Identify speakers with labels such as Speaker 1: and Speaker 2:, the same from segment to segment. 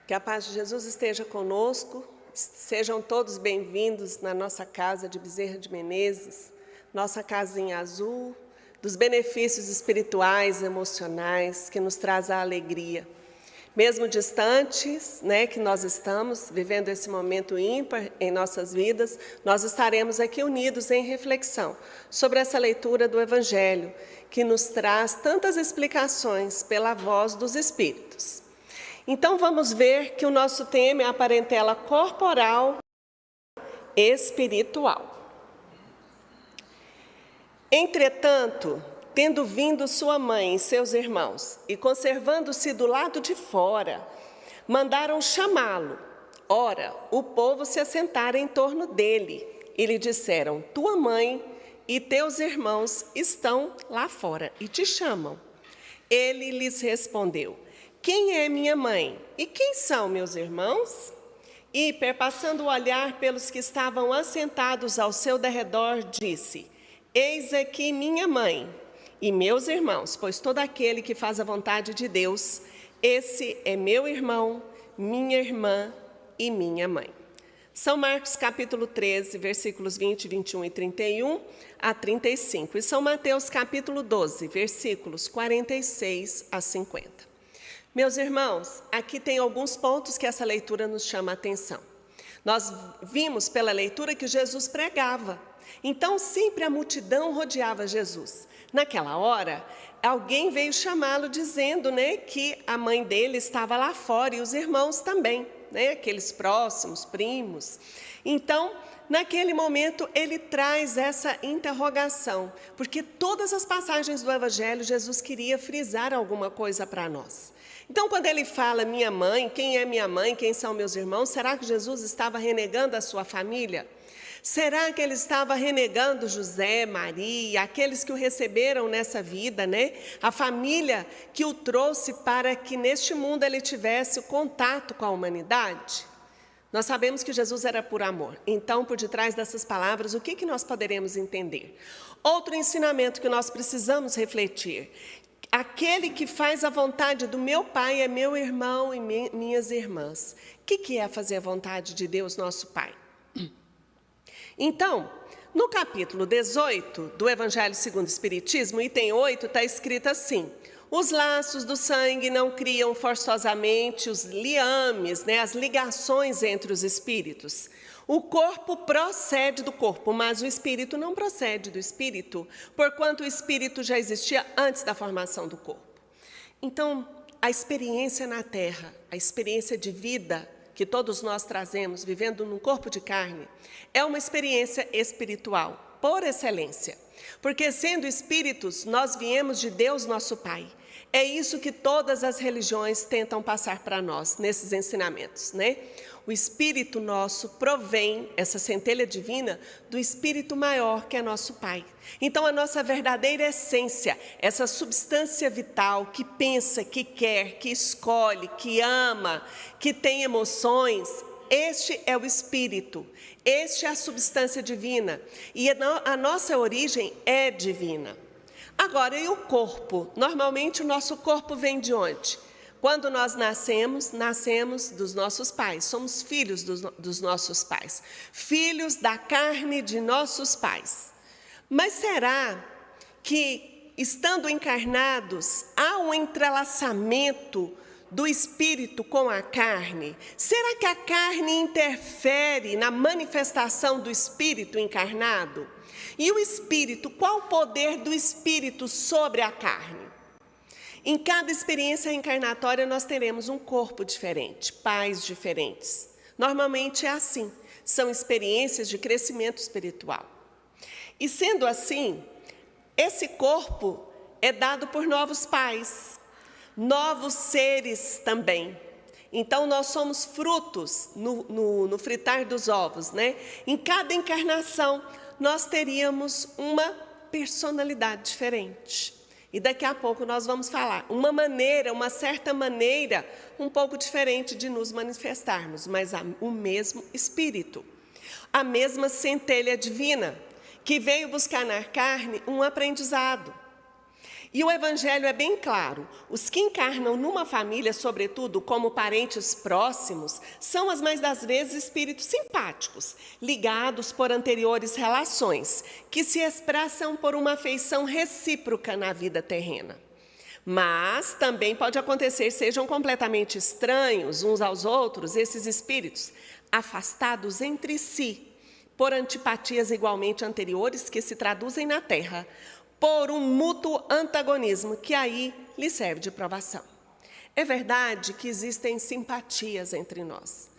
Speaker 1: Que a paz de Jesus esteja conosco, sejam todos bem-vindos na nossa casa de Bezerra de Menezes, nossa casinha azul, dos benefícios espirituais, emocionais, que nos traz a alegria. Mesmo distantes, que nós estamos vivendo esse momento ímpar em nossas vidas, nós estaremos aqui unidos em reflexão sobre essa leitura do Evangelho, que nos traz tantas explicações pela voz dos Espíritos. Então vamos ver que o nosso tema é a parentela corporal espiritual. Entretanto, tendo vindo sua mãe e seus irmãos, e conservando-se do lado de fora, mandaram chamá-lo. Ora, o povo se assentara em torno dele, e lhe disseram: tua mãe e teus irmãos estão lá fora, e te chamam. Ele lhes respondeu: quem é minha mãe? E quem são meus irmãos? E, perpassando o olhar pelos que estavam assentados ao seu derredor, disse: eis aqui minha mãe e meus irmãos, pois todo aquele que faz a vontade de Deus, esse é meu irmão, minha irmã e minha mãe. São Marcos capítulo 13, versículos 20, 21 e 31 a 35. E São Mateus capítulo 12, versículos 46 a 50. Meus irmãos, aqui tem alguns pontos que essa leitura nos chama a atenção. Nós vimos pela leitura que Jesus pregava. Então, sempre a multidão rodeava Jesus. Naquela hora, alguém veio chamá-lo dizendo que a mãe dele estava lá fora e os irmãos também, aqueles próximos, primos. Então, naquele momento, ele traz essa interrogação, porque todas as passagens do Evangelho, Jesus queria frisar alguma coisa para nós. Então, quando ele fala minha mãe, quem é minha mãe, quem são meus irmãos, será que Jesus estava renegando a sua família? Será que ele estava renegando José, Maria, aqueles que o receberam nessa vida, A família que o trouxe para que neste mundo ele tivesse o contato com a humanidade? Nós sabemos que Jesus era por amor. Então, por detrás dessas palavras, o que nós poderemos entender? Outro ensinamento que nós precisamos refletir: aquele que faz a vontade do meu Pai é meu irmão e minhas irmãs. O que é fazer a vontade de Deus, nosso Pai? Então, no capítulo 18 do Evangelho segundo o Espiritismo, item 8, está escrito assim: os laços do sangue não criam forçosamente os liames, as ligações entre os espíritos. O corpo procede do corpo, mas o espírito não procede do espírito, porquanto o espírito já existia antes da formação do corpo. Então, a experiência na Terra, a experiência de vida que todos nós trazemos, vivendo num corpo de carne, é uma experiência espiritual, por excelência. Porque, sendo espíritos, nós viemos de Deus, nosso Pai. É isso que todas as religiões tentam passar para nós, nesses ensinamentos, O Espírito nosso provém, essa centelha divina, do Espírito maior que é nosso Pai. Então, a nossa verdadeira essência, essa substância vital que pensa, que quer, que escolhe, que ama, que tem emoções, este é o Espírito, este é a substância divina. E a nossa origem é divina. Agora, e o corpo? Normalmente, o nosso corpo vem de onde? Quando nós nascemos dos nossos pais, somos filhos dos nossos pais, filhos da carne de nossos pais. Mas será que, estando encarnados, há um entrelaçamento do espírito com a carne? Será que a carne interfere na manifestação do espírito encarnado? E o espírito, qual o poder do espírito sobre a carne? Em cada experiência reencarnatória, nós teremos um corpo diferente, pais diferentes. Normalmente é assim, são experiências de crescimento espiritual. E sendo assim, esse corpo é dado por novos pais, novos seres também. Então, nós somos frutos no fritar dos ovos, Em cada encarnação, nós teríamos uma personalidade diferente. E daqui a pouco nós vamos falar uma certa maneira, um pouco diferente de nos manifestarmos, mas o mesmo Espírito, a mesma centelha divina, que veio buscar na carne um aprendizado. E o Evangelho é bem claro: os que encarnam numa família, sobretudo como parentes próximos, são as mais das vezes espíritos simpáticos, ligados por anteriores relações, que se expressam por uma afeição recíproca na vida terrena. Mas também pode acontecer sejam completamente estranhos uns aos outros esses espíritos, afastados entre si, por antipatias igualmente anteriores que se traduzem na terra, por um mútuo antagonismo que aí lhe serve de provação. É verdade que existem simpatias entre nós.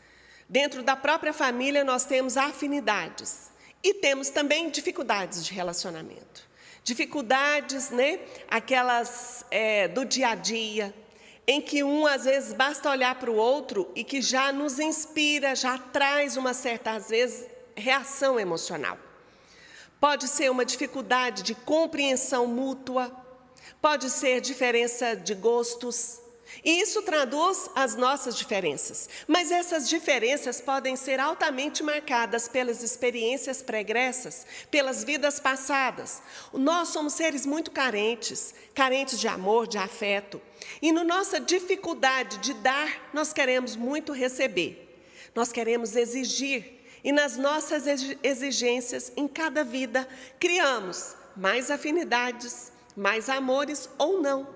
Speaker 1: Dentro da própria família nós temos afinidades e temos também dificuldades de relacionamento. Dificuldades, aquelas do dia a dia, em que às vezes basta olhar para o outro e que já nos inspira, já traz uma certa, às vezes, reação emocional. Pode ser uma dificuldade de compreensão mútua, pode ser diferença de gostos, e isso traduz as nossas diferenças. Mas essas diferenças podem ser altamente marcadas pelas experiências pregressas, pelas vidas passadas. Nós somos seres muito carentes de amor, de afeto, e na nossa dificuldade de dar, nós queremos muito receber, nós queremos exigir. E nas nossas exigências, em cada vida, criamos mais afinidades, mais amores ou não.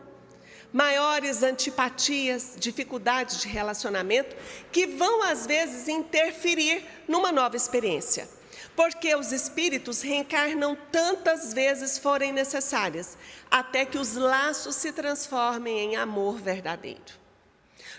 Speaker 1: Maiores antipatias, dificuldades de relacionamento, que vão, às vezes, interferir numa nova experiência. Porque os espíritos reencarnam tantas vezes forem necessárias, até que os laços se transformem em amor verdadeiro.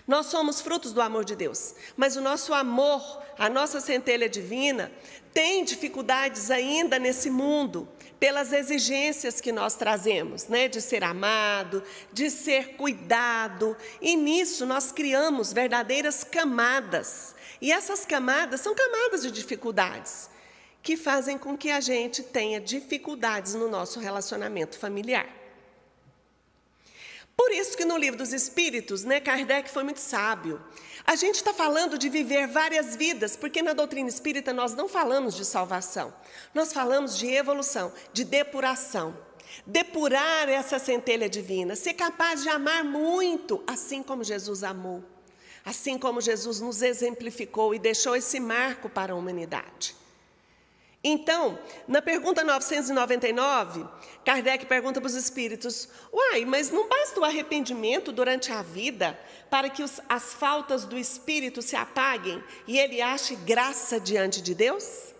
Speaker 1: Nós somos frutos do amor de Deus, mas o nosso amor, a nossa centelha divina, tem dificuldades ainda nesse mundo, pelas exigências que nós trazemos, de ser amado, de ser cuidado, e nisso nós criamos verdadeiras camadas, e essas camadas são camadas de dificuldades, que fazem com que a gente tenha dificuldades no nosso relacionamento familiar. Por isso que no Livro dos Espíritos, Kardec foi muito sábio. A gente está falando de viver várias vidas, porque na doutrina espírita nós não falamos de salvação. Nós falamos de evolução, de depuração. Depurar essa centelha divina, ser capaz de amar muito, assim como Jesus amou. Assim como Jesus nos exemplificou e deixou esse marco para a humanidade. Então, na pergunta 999, Kardec pergunta para os espíritos: mas não basta o arrependimento durante a vida para que as faltas do espírito se apaguem e ele ache graça diante de Deus?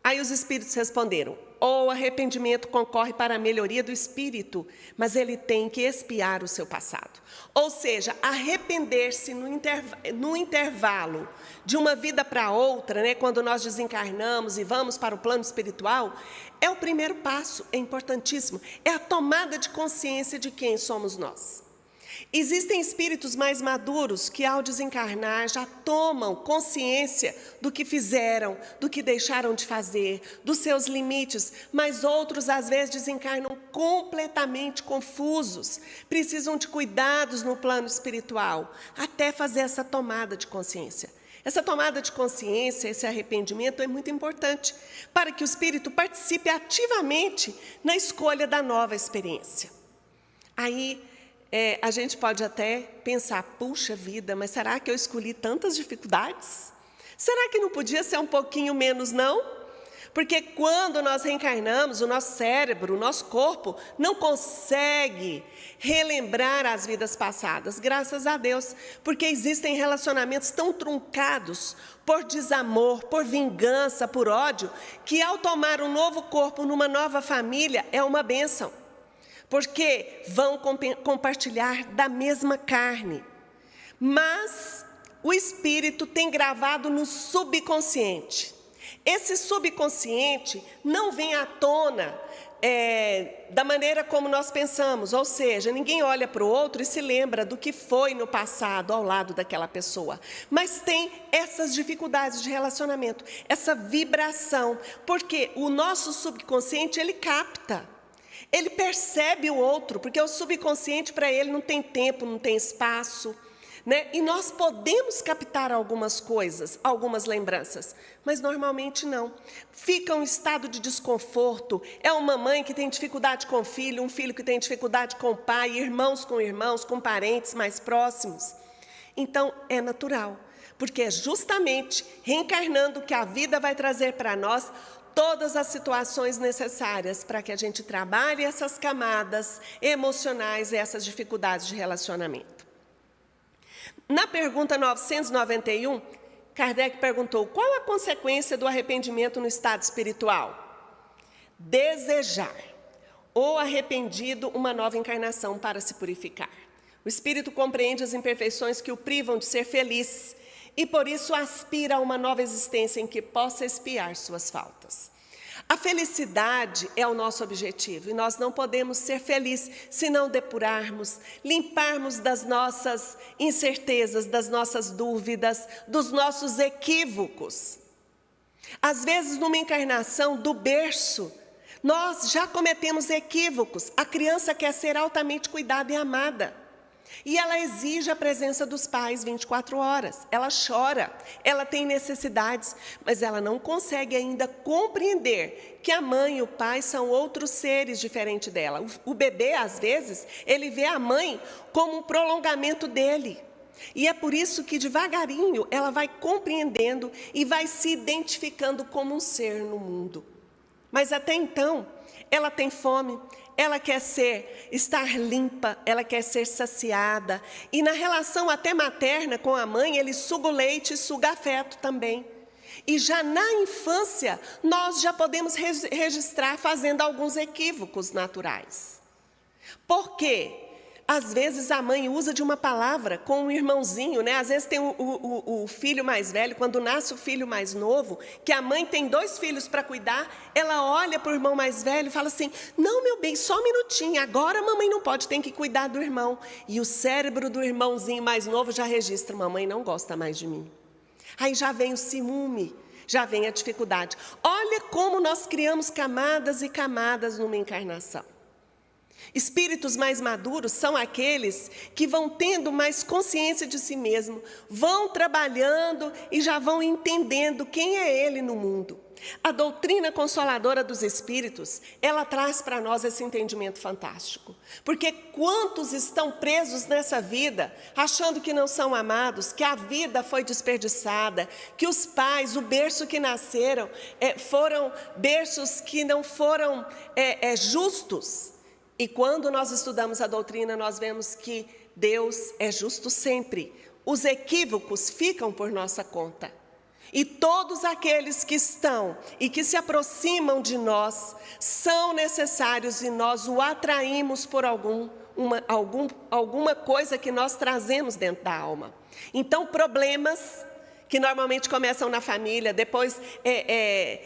Speaker 1: Aí os espíritos responderam: o arrependimento concorre para a melhoria do espírito, mas ele tem que expiar o seu passado. Ou seja, arrepender-se no intervalo de uma vida para outra, quando nós desencarnamos e vamos para o plano espiritual, é o primeiro passo, é importantíssimo, é a tomada de consciência de quem somos nós. Existem espíritos mais maduros que, ao desencarnar, já tomam consciência do que fizeram, do que deixaram de fazer, dos seus limites, mas outros, às vezes, desencarnam completamente confusos, precisam de cuidados no plano espiritual, até fazer essa tomada de consciência. Essa tomada de consciência, esse arrependimento é muito importante para que o espírito participe ativamente na escolha da nova experiência. Aí, a gente pode até pensar: puxa vida, mas será que eu escolhi tantas dificuldades? Será que não podia ser um pouquinho menos, não? Porque quando nós reencarnamos, o nosso cérebro, o nosso corpo, não consegue relembrar as vidas passadas, graças a Deus, porque existem relacionamentos tão truncados por desamor, por vingança, por ódio, que ao tomar um novo corpo numa nova família é uma bênção. Porque vão compartilhar da mesma carne. Mas o espírito tem gravado no subconsciente. Esse subconsciente não vem à tona da maneira como nós pensamos, ou seja, ninguém olha para o outro e se lembra do que foi no passado ao lado daquela pessoa. Mas tem essas dificuldades de relacionamento, essa vibração, porque o nosso subconsciente, ele capta. Ele percebe o outro, porque o subconsciente para ele não tem tempo, não tem espaço, né? E nós podemos captar algumas coisas, algumas lembranças, mas normalmente não. Fica um estado de desconforto, é uma mãe que tem dificuldade com o filho, um filho que tem dificuldade com o pai, irmãos, com parentes mais próximos. Então, é natural, porque é justamente reencarnando que a vida vai trazer para nós todas as situações necessárias para que a gente trabalhe essas camadas emocionais e essas dificuldades de relacionamento. Na pergunta 991, Kardec perguntou: qual a consequência do arrependimento no estado espiritual? Desejar, ou arrependido, uma nova encarnação para se purificar. O espírito compreende as imperfeições que o privam de ser feliz e por isso aspira a uma nova existência em que possa expiar suas faltas. A felicidade é o nosso objetivo e nós não podemos ser felizes se não depurarmos, limparmos das nossas incertezas, das nossas dúvidas, dos nossos equívocos. Às vezes, numa encarnação do berço, nós já cometemos equívocos. A criança quer ser altamente cuidada e amada. E ela exige a presença dos pais 24 horas. Ela chora, ela tem necessidades, mas ela não consegue ainda compreender que a mãe e o pai são outros seres diferentes dela. O bebê, às vezes, ele vê a mãe como um prolongamento dele. E é por isso que, devagarinho, ela vai compreendendo e vai se identificando como um ser no mundo. Mas até então, ela tem fome, ela quer estar limpa, ela quer ser saciada. E na relação até materna com a mãe, ele suga o leite e suga afeto também. E já na infância, nós já podemos registrar fazendo alguns equívocos naturais. Por quê? Às vezes a mãe usa de uma palavra com um irmãozinho, né? Às vezes tem o filho mais velho, quando nasce o filho mais novo, que a mãe tem 2 filhos para cuidar, ela olha para o irmão mais velho e fala assim: não, meu bem, só um minutinho, agora a mamãe não pode, tem que cuidar do irmão. E o cérebro do irmãozinho mais novo já registra: mamãe não gosta mais de mim. Aí já vem o ciúme, já vem a dificuldade. Olha como nós criamos camadas e camadas numa encarnação. Espíritos mais maduros são aqueles que vão tendo mais consciência de si mesmo, vão trabalhando e já vão entendendo quem é ele no mundo. A doutrina consoladora dos espíritos, ela traz para nós esse entendimento fantástico. Porque quantos estão presos nessa vida, achando que não são amados, que a vida foi desperdiçada, que os pais, o berço que nasceram, foram berços que não foram justos. E quando nós estudamos a doutrina, nós vemos que Deus é justo sempre. Os equívocos ficam por nossa conta. E todos aqueles que estão e que se aproximam de nós são necessários e nós o atraímos por alguma coisa que nós trazemos dentro da alma. Então, problemas que normalmente começam na família, depois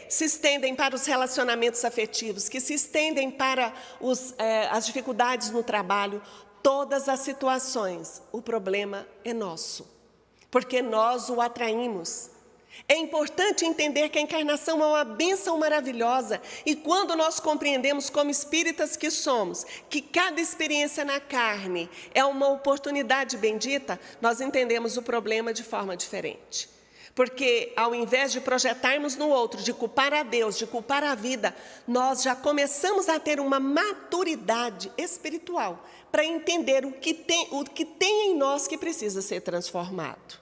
Speaker 1: se estendem para os relacionamentos afetivos, que se estendem para as dificuldades no trabalho, todas as situações, o problema é nosso, porque nós o atraímos. É importante entender que a encarnação é uma bênção maravilhosa e quando nós compreendemos como espíritas que somos, que cada experiência na carne é uma oportunidade bendita, nós entendemos o problema de forma diferente. Porque ao invés de projetarmos no outro, de culpar a Deus, de culpar a vida, nós já começamos a ter uma maturidade espiritual para entender o que tem em nós que precisa ser transformado.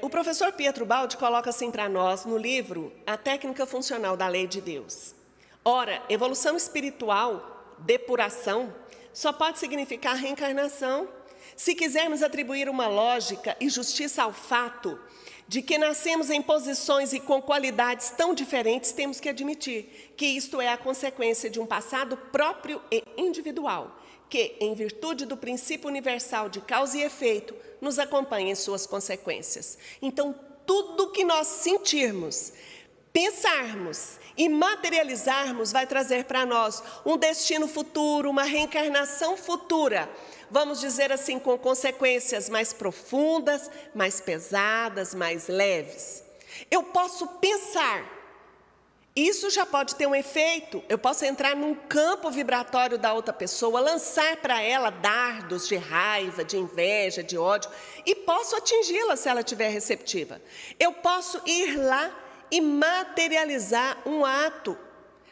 Speaker 1: O professor Pietro Baldi coloca assim para nós no livro A Técnica Funcional da Lei de Deus. Ora, evolução espiritual, depuração, só pode significar reencarnação. Se quisermos atribuir uma lógica e justiça ao fato de que nascemos em posições e com qualidades tão diferentes, temos que admitir que isto é a consequência de um passado próprio e individual, que, em virtude do princípio universal de causa e efeito, nos acompanha em suas consequências. Então, tudo que nós sentirmos, pensarmos e materializarmos vai trazer para nós um destino futuro, uma reencarnação futura, vamos dizer assim, com consequências mais profundas, mais pesadas, mais leves. Eu posso pensar Isso já pode ter um efeito. Eu posso entrar num campo vibratório da outra pessoa, lançar para ela dardos de raiva, de inveja, de ódio, e posso atingi-la se ela estiver receptiva. Eu posso ir lá e materializar um ato.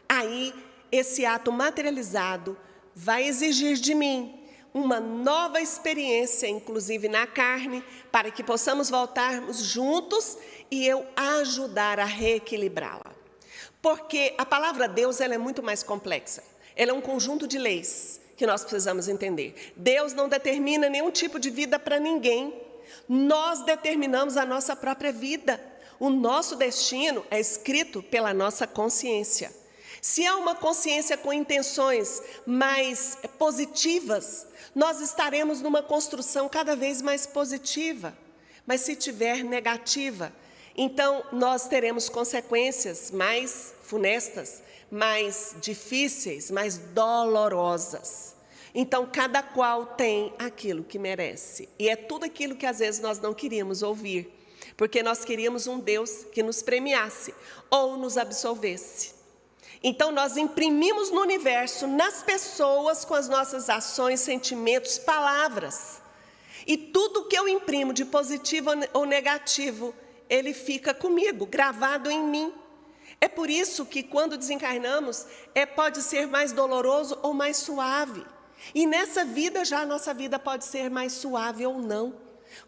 Speaker 1: Aí, esse ato materializado vai exigir de mim uma nova experiência, inclusive na carne, para que possamos voltarmos juntos e eu ajudar a reequilibrá-la. Porque a palavra Deus ela é muito mais complexa. Ela é um conjunto de leis que nós precisamos entender. Deus não determina nenhum tipo de vida para ninguém. Nós determinamos a nossa própria vida. O nosso destino é escrito pela nossa consciência. Se há uma consciência com intenções mais positivas, nós estaremos numa construção cada vez mais positiva. Mas se tiver negativa, então nós teremos consequências mais funestas, mais difíceis, mais dolorosas. Então cada qual tem aquilo que merece. E é tudo aquilo que às vezes nós não queríamos ouvir, porque nós queríamos um Deus que nos premiasse ou nos absolvesse. Então nós imprimimos no universo, nas pessoas, com as nossas ações, sentimentos, palavras. E tudo que eu imprimo de positivo ou negativo, ele fica comigo, gravado em mim. É por isso que quando desencarnamos, pode ser mais doloroso ou mais suave. E nessa vida já a nossa vida pode ser mais suave ou não,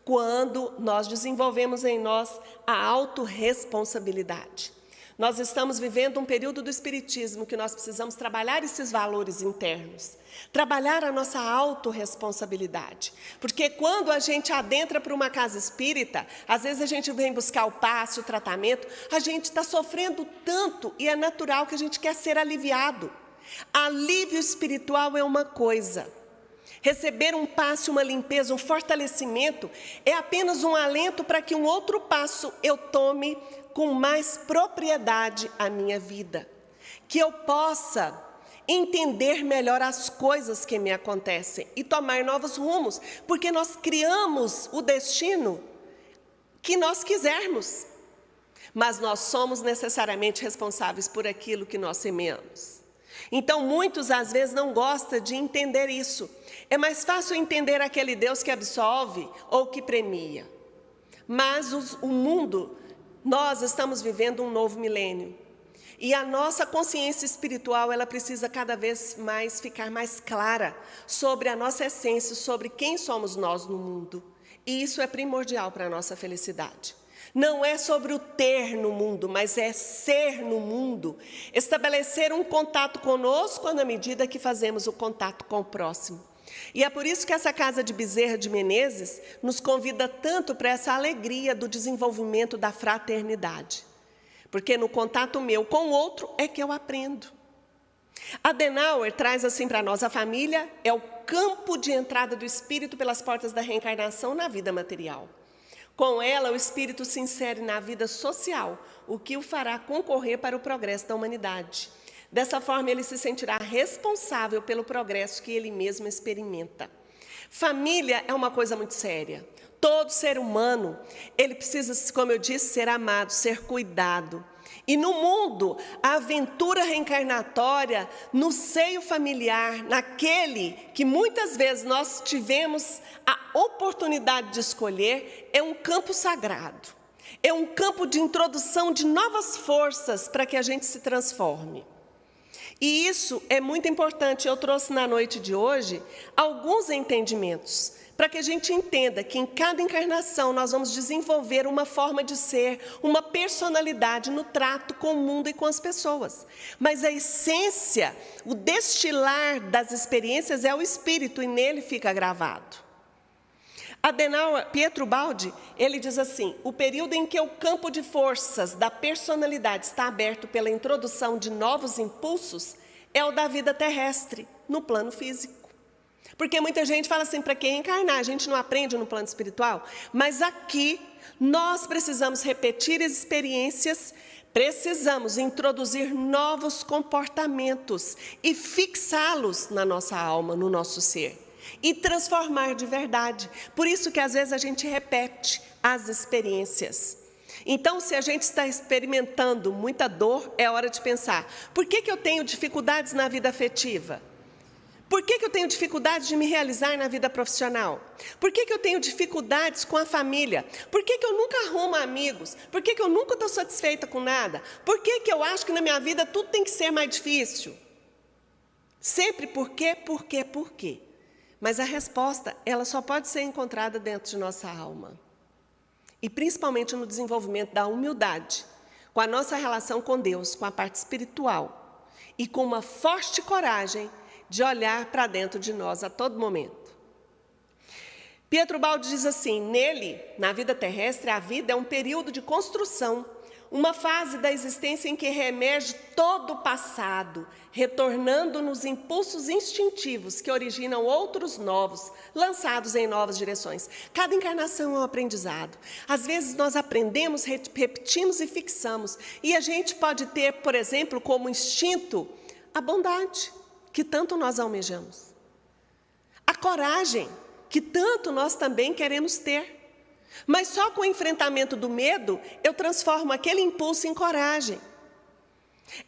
Speaker 1: quando nós desenvolvemos em nós a autorresponsabilidade. Nós estamos vivendo um período do Espiritismo que nós precisamos trabalhar esses valores internos, trabalhar a nossa autorresponsabilidade. Porque quando a gente adentra para uma casa espírita, às vezes a gente vem buscar o passe, o tratamento, a gente está sofrendo tanto e é natural que a gente quer ser aliviado. Alívio espiritual é uma coisa. Receber um passe, uma limpeza, um fortalecimento é apenas um alento para que um outro passo eu tome com mais propriedade a minha vida. Que eu possa entender melhor as coisas que me acontecem e tomar novos rumos, porque nós criamos o destino que nós quisermos. Mas nós somos necessariamente responsáveis por aquilo que nós semeamos. Então, muitos às vezes não gostam de entender isso. É mais fácil entender aquele Deus que absolve ou que premia. Mas o mundo, nós estamos vivendo um novo milênio. E a nossa consciência espiritual, ela precisa cada vez mais ficar mais clara sobre a nossa essência, sobre quem somos nós no mundo. E isso é primordial para a nossa felicidade. Não é sobre o ter no mundo, mas é ser no mundo. Estabelecer um contato conosco na medida que fazemos o contato com o próximo. E é por isso que essa Casa de Bezerra de Menezes nos convida tanto para essa alegria do desenvolvimento da fraternidade. Porque no contato meu com o outro é que eu aprendo. Adenauer traz assim para nós: a família é o campo de entrada do espírito pelas portas da reencarnação na vida material. Com ela, o espírito se insere na vida social, o que o fará concorrer para o progresso da humanidade. Dessa forma, ele se sentirá responsável pelo progresso que ele mesmo experimenta. Família é uma coisa muito séria. Todo ser humano, ele precisa, como eu disse, ser amado, ser cuidado. E no mundo, a aventura reencarnatória, no seio familiar, naquele que muitas vezes nós tivemos a oportunidade de escolher, é um campo sagrado. É um campo de introdução de novas forças para que a gente se transforme. E isso é muito importante. Eu trouxe na noite de hoje alguns entendimentos, para que a gente entenda que em cada encarnação nós vamos desenvolver uma forma de ser, uma personalidade no trato com o mundo e com as pessoas. Mas a essência, o destilar das experiências é o espírito e nele fica gravado. Adenauer, Pietro Baldi, ele diz assim: o período em que o campo de forças da personalidade está aberto pela introdução de novos impulsos é o da vida terrestre, no plano físico. Porque muita gente fala assim: para que reencarnar? A gente não aprende no plano espiritual? Mas aqui nós precisamos repetir experiências, precisamos introduzir novos comportamentos e fixá-los na nossa alma, no nosso ser. E transformar de verdade. Por isso que às vezes a gente repete as experiências. Então, se a gente está experimentando muita dor, é hora de pensar: por que eu tenho dificuldades na vida afetiva? Por que eu tenho dificuldades de me realizar na vida profissional? Por que eu tenho dificuldades com a família? Por que eu nunca arrumo amigos? Por que eu nunca estou satisfeita com nada? Por que eu acho que na minha vida tudo tem que ser mais difícil? Sempre por quê? Mas a resposta, ela só pode ser encontrada dentro de nossa alma. E principalmente no desenvolvimento da humildade, com a nossa relação com Deus, com a parte espiritual, e com uma forte coragem de olhar para dentro de nós a todo momento. Pietro Baldi diz assim: nele, na vida terrestre, a vida é um período de construção, uma fase da existência em que reemerge todo o passado, retornando-nos impulsos instintivos que originam outros novos, lançados em novas direções. Cada encarnação é um aprendizado. Às vezes nós aprendemos, repetimos e fixamos. E a gente pode ter, por exemplo, como instinto, a bondade, que tanto nós almejamos. A coragem, que tanto nós também queremos ter. Mas só com o enfrentamento do medo, eu transformo aquele impulso em coragem.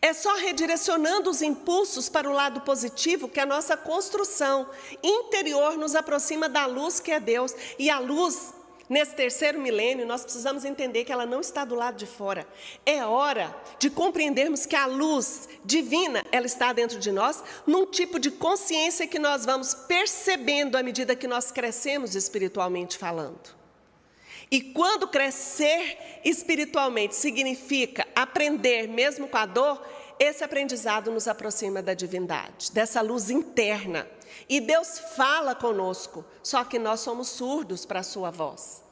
Speaker 1: É só redirecionando os impulsos para o lado positivo que a nossa construção interior nos aproxima da luz que é Deus. E a luz, nesse terceiro milênio, nós precisamos entender que ela não está do lado de fora. É hora de compreendermos que a luz divina, ela está dentro de nós, num tipo de consciência que nós vamos percebendo à medida que nós crescemos espiritualmente falando. E quando crescer espiritualmente significa aprender mesmo com a dor, esse aprendizado nos aproxima da divindade, dessa luz interna. E Deus fala conosco, só que nós somos surdos para a sua voz.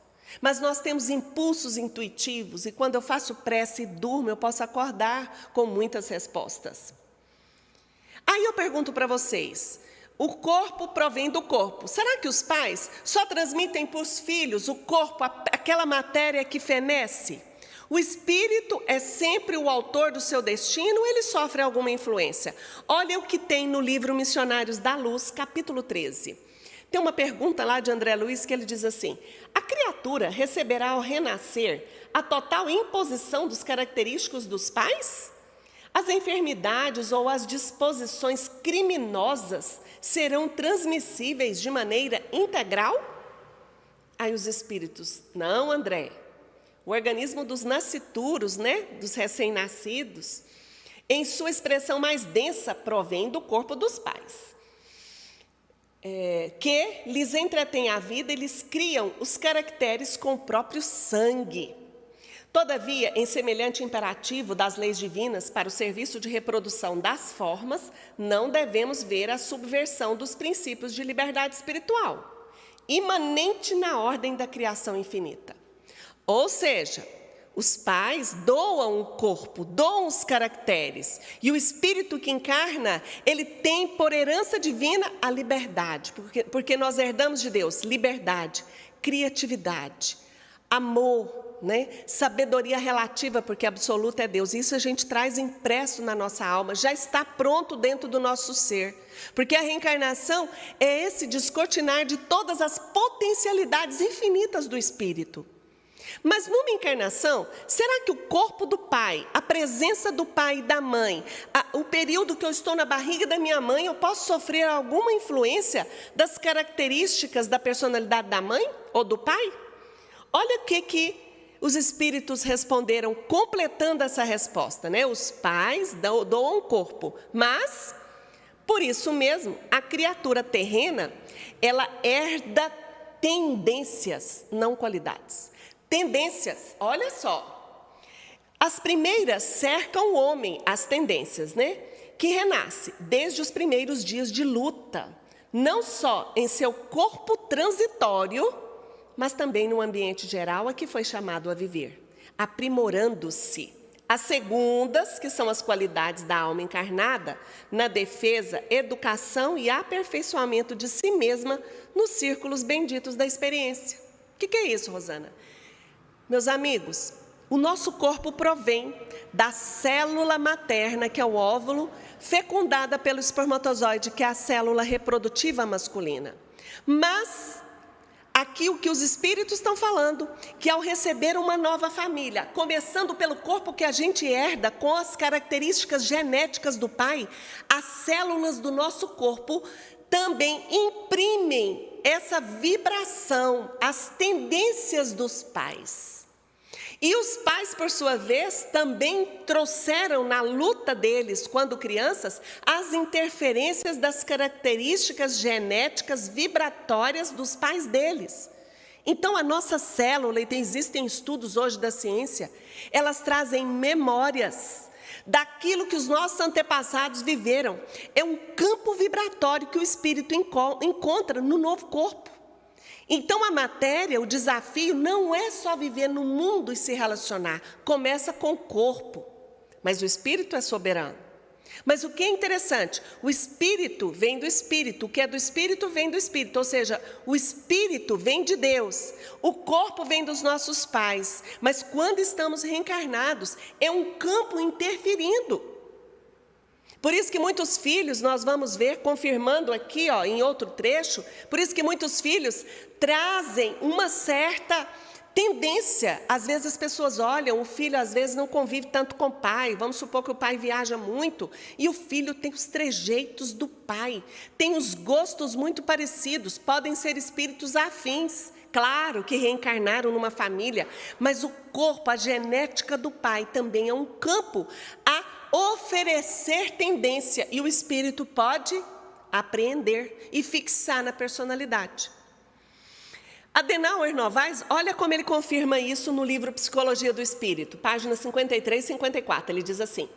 Speaker 1: Mas nós temos impulsos intuitivos e quando eu faço prece e durmo, eu posso acordar com muitas respostas. Aí eu pergunto para vocês: o corpo provém do corpo. Será que os pais só transmitem para os filhos o corpo, aquela matéria que fenece? O espírito é sempre o autor do seu destino ou ele sofre alguma influência? Olha o que tem no livro Missionários da Luz, capítulo 13. Tem uma pergunta lá de André Luiz que ele diz assim: a criatura receberá ao renascer a total imposição dos característicos dos pais? As enfermidades ou as disposições criminosas serão transmissíveis de maneira integral? Aí os espíritos: não, André. O organismo dos nascituros, dos recém-nascidos, em sua expressão mais densa, provém do corpo dos pais, que lhes entretém a vida e lhes criam os caracteres com o próprio sangue. Todavia, em semelhante imperativo das leis divinas para o serviço de reprodução das formas, não devemos ver a subversão dos princípios de liberdade espiritual, imanente na ordem da criação infinita. Ou seja, os pais doam o corpo, doam os caracteres, e o espírito que encarna, ele tem por herança divina a liberdade, porque nós herdamos de Deus liberdade, criatividade, amor, sabedoria relativa, porque absoluta é Deus. Isso a gente traz impresso na nossa alma, já está pronto dentro do nosso ser. Porque a reencarnação é esse descortinar de todas as potencialidades infinitas do espírito. Mas numa encarnação, será que o corpo do pai, a presença do pai e da mãe, o período que eu estou na barriga da minha mãe, eu posso sofrer alguma influência das características da personalidade da mãe ou do pai? Olha o que os espíritos responderam, completando essa resposta, Os pais doam o corpo, mas, por isso mesmo, a criatura terrena, ela herda tendências, não qualidades. Tendências, olha só. As primeiras cercam o homem, as tendências, que renasce desde os primeiros dias de luta, não só em seu corpo transitório, mas também no ambiente geral a que foi chamado a viver, aprimorando-se. As segundas, que são as qualidades da alma encarnada, na defesa, educação e aperfeiçoamento de si mesma nos círculos benditos da experiência. O que é isso, Rosana? Meus amigos, o nosso corpo provém da célula materna, que é o óvulo, fecundada pelo espermatozoide, que é a célula reprodutiva masculina. Mas aqui o que os espíritos estão falando, que ao receber uma nova família, começando pelo corpo que a gente herda com as características genéticas do pai, as células do nosso corpo também imprimem essa vibração, as tendências dos pais. E os pais, por sua vez, também trouxeram na luta deles, quando crianças, as interferências das características genéticas vibratórias dos pais deles. Então, a nossa célula, e existem estudos hoje da ciência, elas trazem memórias daquilo que os nossos antepassados viveram. É um campo vibratório que o espírito encontra no novo corpo. Então, a matéria, o desafio não é só viver no mundo e se relacionar. Começa com o corpo, mas o espírito é soberano. Mas o que é interessante? O espírito vem do espírito, o que é do espírito vem do espírito. Ou seja, o espírito vem de Deus, o corpo vem dos nossos pais. Mas quando estamos reencarnados, é um campo interferindo. Por isso que muitos filhos, nós vamos ver, confirmando aqui em outro trecho, por isso que muitos filhos trazem uma certa tendência. Às vezes as pessoas olham, o filho às vezes não convive tanto com o pai, vamos supor que o pai viaja muito, e o filho tem os trejeitos do pai, tem os gostos muito parecidos, podem ser espíritos afins. Claro que reencarnaram numa família, mas o corpo, a genética do pai também é um campo a oferecer tendência, e o espírito pode apreender e fixar na personalidade. Adenauer Novaes, olha como ele confirma isso no livro Psicologia do Espírito, páginas 53 e 54, ele diz assim: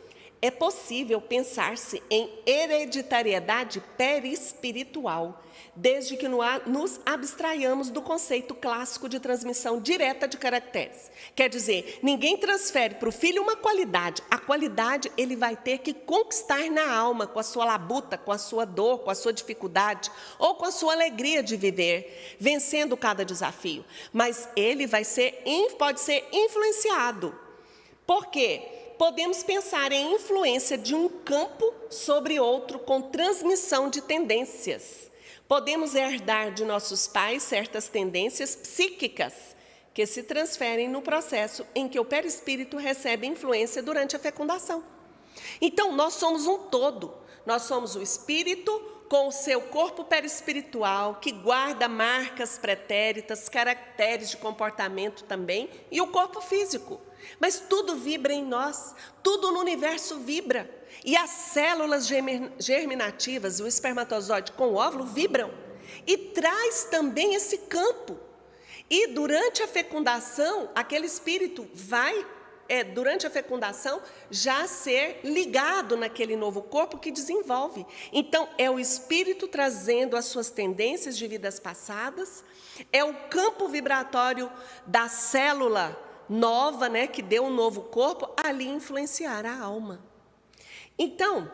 Speaker 1: é possível pensar-se em hereditariedade perispiritual, desde que nos abstraiamos do conceito clássico de transmissão direta de caracteres. Quer dizer, ninguém transfere para o filho uma qualidade. A qualidade ele vai ter que conquistar na alma, com a sua labuta, com a sua dor, com a sua dificuldade, ou com a sua alegria de viver, vencendo cada desafio. Mas ele pode ser influenciado. Por quê? Podemos pensar em influência de um campo sobre outro com transmissão de tendências. Podemos herdar de nossos pais certas tendências psíquicas que se transferem no processo em que o perispírito recebe influência durante a fecundação. Então, nós somos um todo. Nós somos o espírito com o seu corpo perispiritual, que guarda marcas pretéritas, caracteres de comportamento também, e o corpo físico. Mas tudo vibra em nós, tudo no universo vibra. E as células germinativas, o espermatozoide com o óvulo, vibram. E traz também esse campo. E durante a fecundação, aquele espírito vai, durante a fecundação, já ser ligado naquele novo corpo que desenvolve. Então, é o espírito trazendo as suas tendências de vidas passadas, é o campo vibratório da célula nova, que deu um novo corpo, ali influenciar a alma. Então,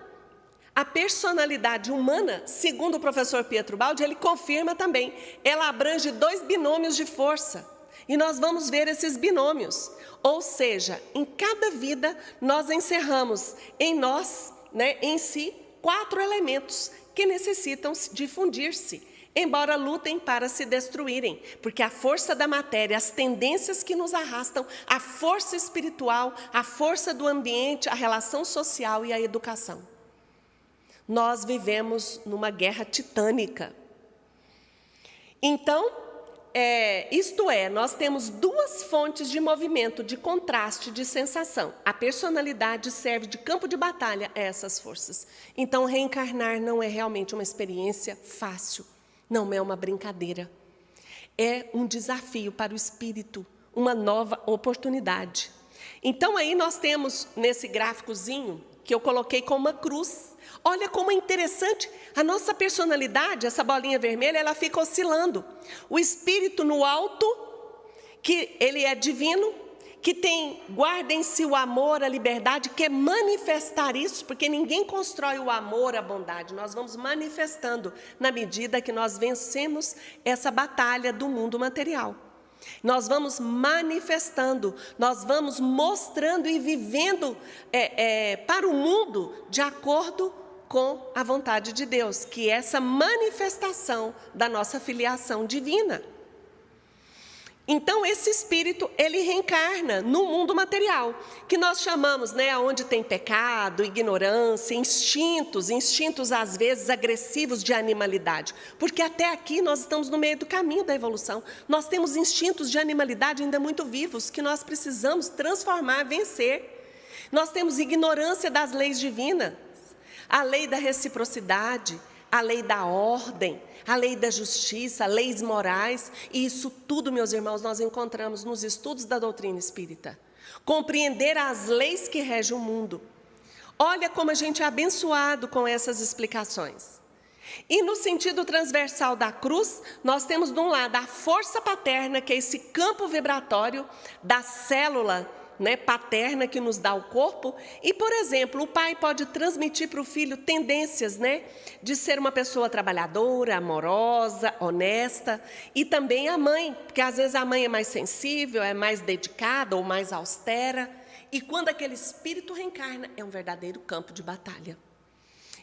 Speaker 1: a personalidade humana, segundo o professor Pietro Baldi, ele confirma também, ela abrange 2 binômios de força. E nós vamos ver esses binômios. Ou seja, em cada vida, nós encerramos em nós, em si, 4 elementos que necessitam difundir-se, embora lutem para se destruírem, porque a força da matéria, as tendências que nos arrastam, a força espiritual, a força do ambiente, a relação social e a educação. Nós vivemos numa guerra titânica. Então, nós temos 2 fontes de movimento, de contraste, de sensação. A personalidade serve de campo de batalha a essas forças. Então, reencarnar não é realmente uma experiência fácil. Não é uma brincadeira, é um desafio para o espírito, uma nova oportunidade. Então, aí nós temos, nesse gráficozinho, que eu coloquei com uma cruz, olha como é interessante, a nossa personalidade, essa bolinha vermelha, ela fica oscilando. O espírito no alto, que ele é divino, que guarda em si o amor, a liberdade, quer manifestar isso, porque ninguém constrói o amor, a bondade, nós vamos manifestando na medida que nós vencemos essa batalha do mundo material. Nós vamos manifestando, nós vamos mostrando e vivendo para o mundo de acordo com a vontade de Deus, que é essa manifestação da nossa filiação divina. Então, esse espírito, ele reencarna no mundo material, que nós chamamos, onde tem pecado, ignorância, instintos às vezes agressivos de animalidade. Porque até aqui nós estamos no meio do caminho da evolução. Nós temos instintos de animalidade ainda muito vivos, que nós precisamos transformar, vencer. Nós temos ignorância das leis divinas, a lei da reciprocidade, a lei da ordem, a lei da justiça, leis morais, e isso tudo, meus irmãos, nós encontramos nos estudos da doutrina espírita. Compreender as leis que regem o mundo. Olha como a gente é abençoado com essas explicações. E no sentido transversal da cruz, nós temos de um lado a força paterna, que é esse campo vibratório da célula paterna que nos dá o corpo. E, por exemplo, o pai pode transmitir para o filho tendências de ser uma pessoa trabalhadora, amorosa, honesta. E também a mãe, porque às vezes a mãe é mais sensível, é mais dedicada ou mais austera. E quando aquele espírito reencarna, é um verdadeiro campo de batalha.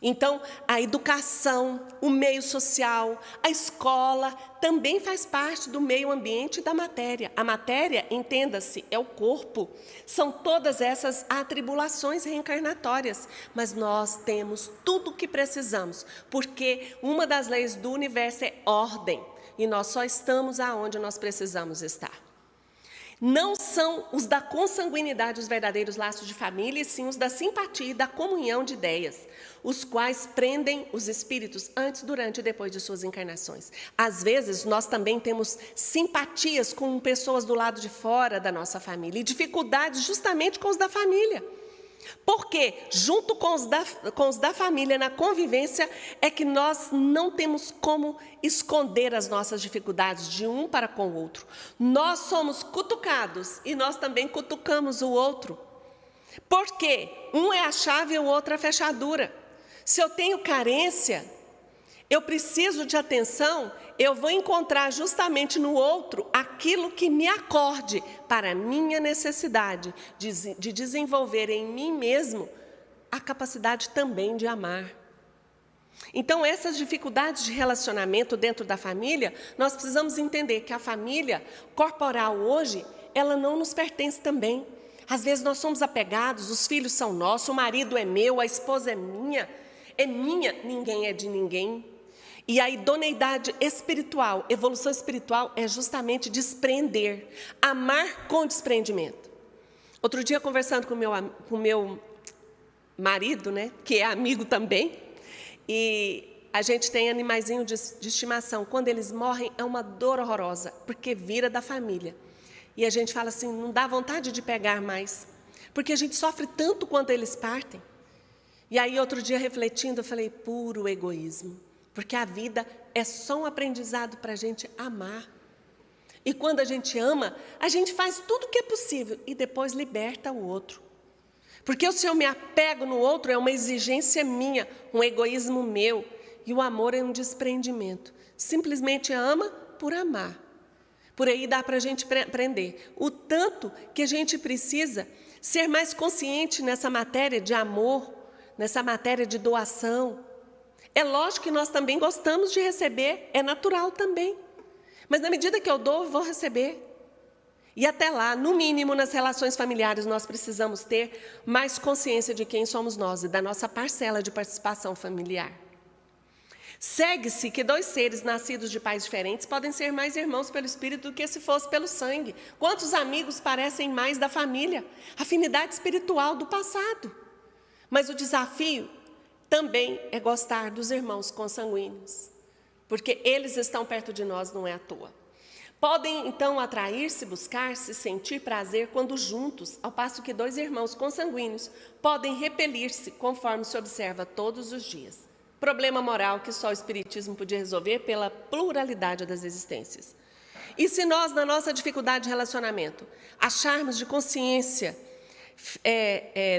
Speaker 1: Então, a educação, o meio social, a escola também faz parte do meio ambiente da matéria. A matéria, entenda-se, é o corpo. São todas essas atribulações reencarnatórias. Mas nós temos tudo o que precisamos, porque uma das leis do universo é ordem. E nós só estamos aonde nós precisamos estar. Não são os da consanguinidade os verdadeiros laços de família, e sim os da simpatia e da comunhão de ideias, os quais prendem os espíritos antes, durante e depois de suas encarnações. Às vezes, nós também temos simpatias com pessoas do lado de fora da nossa família, e dificuldades justamente com os da família. Porque, junto com os da família, na convivência, é que nós não temos como esconder as nossas dificuldades de um para com o outro. Nós somos cutucados e nós também cutucamos o outro. Porque um é a chave e o outro a fechadura. Se eu tenho carência, eu preciso de atenção, eu vou encontrar justamente no outro aquilo que me acorde para a minha necessidade de desenvolver em mim mesmo a capacidade também de amar. Então, essas dificuldades de relacionamento dentro da família, nós precisamos entender que a família corporal hoje, ela não nos pertence também. Às vezes nós somos apegados, os filhos são nossos, o marido é meu, a esposa é minha, ninguém é de ninguém. E a idoneidade espiritual, evolução espiritual, é justamente desprender, amar com desprendimento. Outro dia, conversando com o meu marido, que é amigo também, e a gente tem animaizinho de estimação. Quando eles morrem, é uma dor horrorosa, porque vira da família. E a gente fala assim, não dá vontade de pegar mais, porque a gente sofre tanto quando eles partem. E aí, outro dia, refletindo, eu falei, puro egoísmo. Porque a vida é só um aprendizado para a gente amar. E quando a gente ama, a gente faz tudo o que é possível e depois liberta o outro. Porque se eu me apego no outro, é uma exigência minha, um egoísmo meu. E o amor é um desprendimento. Simplesmente ama por amar. Por aí dá para a gente aprender o tanto que a gente precisa ser mais consciente nessa matéria de amor, nessa matéria de doação. É lógico que nós também gostamos de receber, é natural também. Mas na medida que eu dou, eu vou receber. E até lá, no mínimo nas relações familiares, nós precisamos ter mais consciência de quem somos nós e da nossa parcela de participação familiar. Segue-se que dois seres nascidos de pais diferentes podem ser mais irmãos pelo espírito do que se fosse pelo sangue. Quantos amigos parecem mais da família? Afinidade espiritual do passado. Mas o desafio também é gostar dos irmãos consanguíneos, porque eles estão perto de nós, não é à toa. Podem, então, atrair-se, buscar-se, sentir prazer quando juntos, ao passo que dois irmãos consanguíneos podem repelir-se, conforme se observa todos os dias. Problema moral que só o Espiritismo podia resolver pela pluralidade das existências. E se nós, na nossa dificuldade de relacionamento, acharmos de consciência,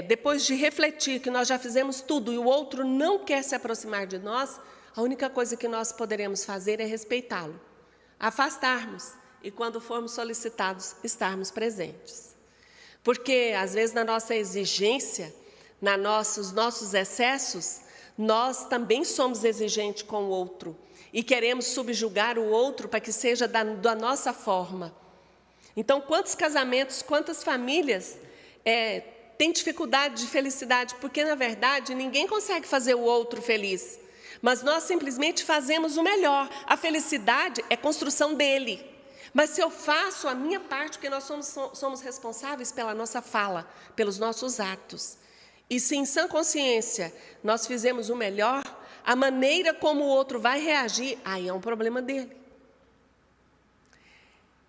Speaker 1: depois de refletir que nós já fizemos tudo e o outro não quer se aproximar de nós, a única coisa que nós poderemos fazer é respeitá-lo, afastarmos e, quando formos solicitados, estarmos presentes. Porque, às vezes, na nossa exigência, nos nossos excessos, nós também somos exigentes com o outro e queremos subjugar o outro para que seja da nossa forma. Então, quantos casamentos, quantas famílias têm dificuldade de felicidade? Porque, na verdade, ninguém consegue fazer o outro feliz. Mas nós simplesmente fazemos o melhor. A felicidade é construção dele. Mas se eu faço a minha parte, porque nós somos responsáveis pela nossa fala, pelos nossos atos. E se em sã consciência nós fizemos o melhor, a maneira como o outro vai reagir, aí é um problema dele.